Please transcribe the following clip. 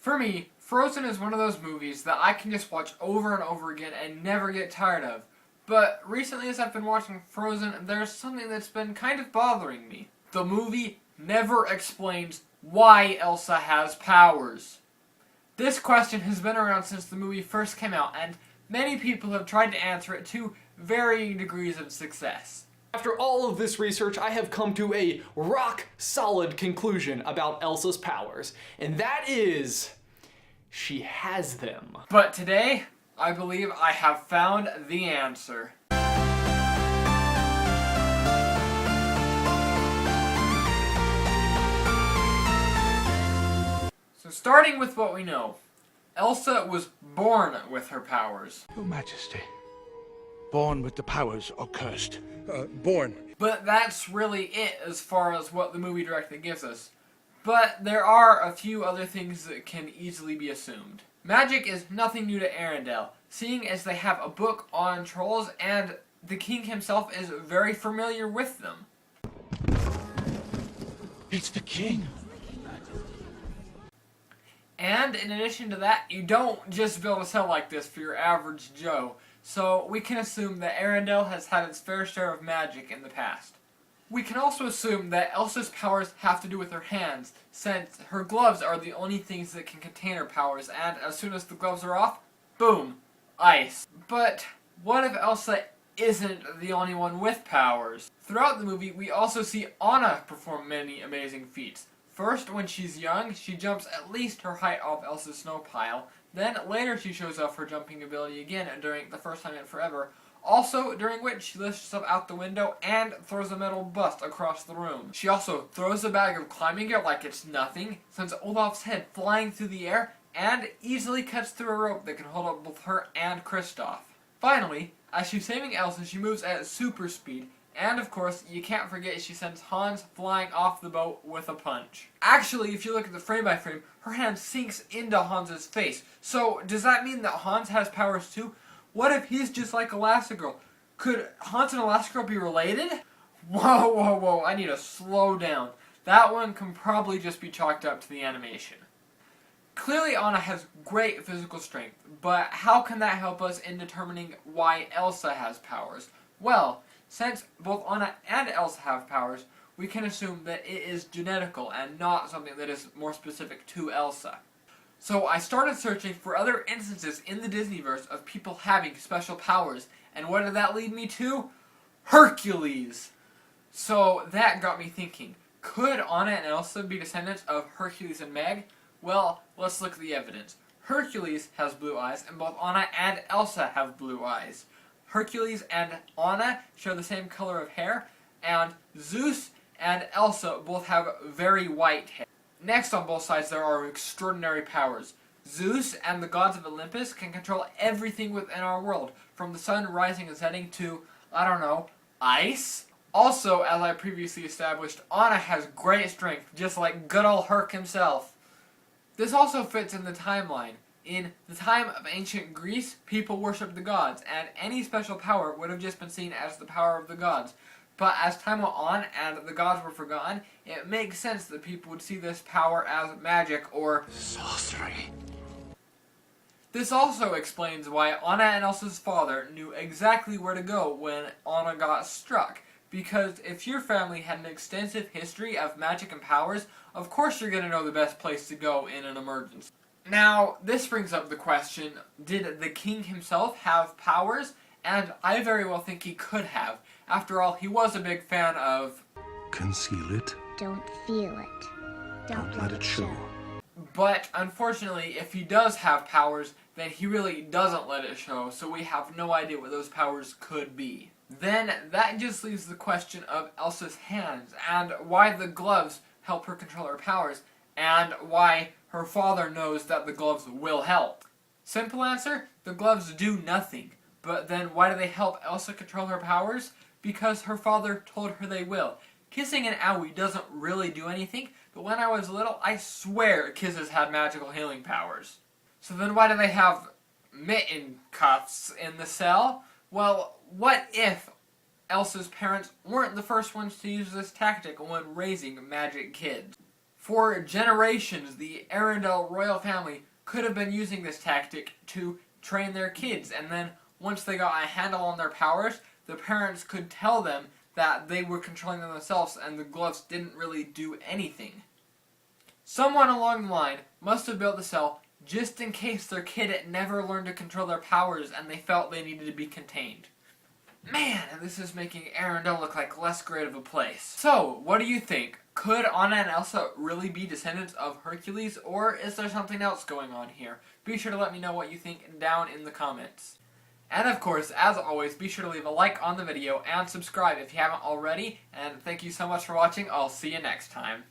For me, Frozen is one of those movies that I can just watch over and over again and never get tired of. But recently as I've been watching Frozen, there's something that's been kind of bothering me. The movie never explains why Elsa has powers. This question has been around since the movie first came out, and many people have tried to answer it to varying degrees of success. After all of this research, I have come to a rock-solid conclusion about Elsa's powers, and that is, she has them. But today, I believe I have found the answer. So starting with what we know, Elsa was born with her powers. Your Majesty, born with the powers or cursed? Born. But that's really it as far as what the movie directly gives us. But there are a few other things that can easily be assumed. Magic is nothing new to Arendelle, seeing as they have a book on trolls and the king himself is very familiar with them. It's the king. And in addition to that, you don't just build a cell like this for your average Joe, so we can assume that Arendelle has had its fair share of magic in the past. We can also assume that Elsa's powers have to do with her hands, since her gloves are the only things that can contain her powers, and as soon as the gloves are off, boom, ice. But what if Elsa isn't the only one with powers? Throughout the movie, we also see Anna perform many amazing feats. First, when she's young, she jumps at least her height off Elsa's snow pile. Then, later she shows off her jumping ability again during the first time in forever. Also, during which she lifts herself out the window and throws a metal bust across the room. She also throws a bag of climbing gear like it's nothing, sends Olaf's head flying through the air, and easily cuts through a rope that can hold up both her and Kristoff. Finally, as she's saving Elsa, she moves at super speed. And of course, you can't forget she sends Hans flying off the boat with a punch. Actually, if you look at the frame by frame, her hand sinks into Hans's face. So, does that mean that Hans has powers too? What if he's just like Elastigirl? Could Hans and Elastigirl be related? Whoa, I need to slow down. That one can probably just be chalked up to the animation. Clearly Anna has great physical strength, but how can that help us in determining why Elsa has powers? Well, since both Anna and Elsa have powers, we can assume that it is genetical and not something that is more specific to Elsa. So I started searching for other instances in the Disneyverse of people having special powers, and what did that lead me to? Hercules! So that got me thinking, could Anna and Elsa be descendants of Hercules and Meg? Well, let's look at the evidence. Hercules has blue eyes, and both Anna and Elsa have blue eyes. Hercules and Anna share the same color of hair, and Zeus and Elsa both have very white hair. Next on both sides there are extraordinary powers. Zeus and the gods of Olympus can control everything within our world, from the sun rising and setting to, I don't know, ice? Also, as I previously established, Anna has great strength, just like good ol' Herc himself. This also fits in the timeline. In the time of ancient Greece, people worshipped the gods, and any special power would have just been seen as the power of the gods. But as time went on and the gods were forgotten, it makes sense that people would see this power as magic or sorcery. This also explains why Anna and Elsa's father knew exactly where to go when Anna got struck. Because if your family had an extensive history of magic and powers, of course you're going to know the best place to go in an emergency. Now, this brings up the question, did the king himself have powers? And I very well think he could have. After all, he was a big fan of... Conceal it. Don't feel it. Don't let it show. But, unfortunately, if he does have powers, then he really doesn't let it show, so we have no idea what those powers could be. Then, that just leaves the question of Elsa's hands, and why the gloves help her control her powers, and why her father knows that the gloves will help. Simple answer, the gloves do nothing. But then why do they help Elsa control her powers? Because her father told her they will. Kissing an owie doesn't really do anything, but when I was little, I swear kisses had magical healing powers. So then why do they have mitten cuffs in the cell? Well, what if Elsa's parents weren't the first ones to use this tactic when raising magic kids? For generations, the Arendelle royal family could have been using this tactic to train their kids, and then once they got a handle on their powers, the parents could tell them that they were controlling them themselves and the gloves didn't really do anything. Someone along the line must have built the cell just in case their kid had never learned to control their powers and they felt they needed to be contained. Man, this is making Arendelle look like less great of a place. So, what do you think? Could Anna and Elsa really be descendants of Hercules, or is there something else going on here? Be sure to let me know what you think down in the comments. And of course, as always, be sure to leave a like on the video and subscribe if you haven't already. And thank you so much for watching. I'll see you next time.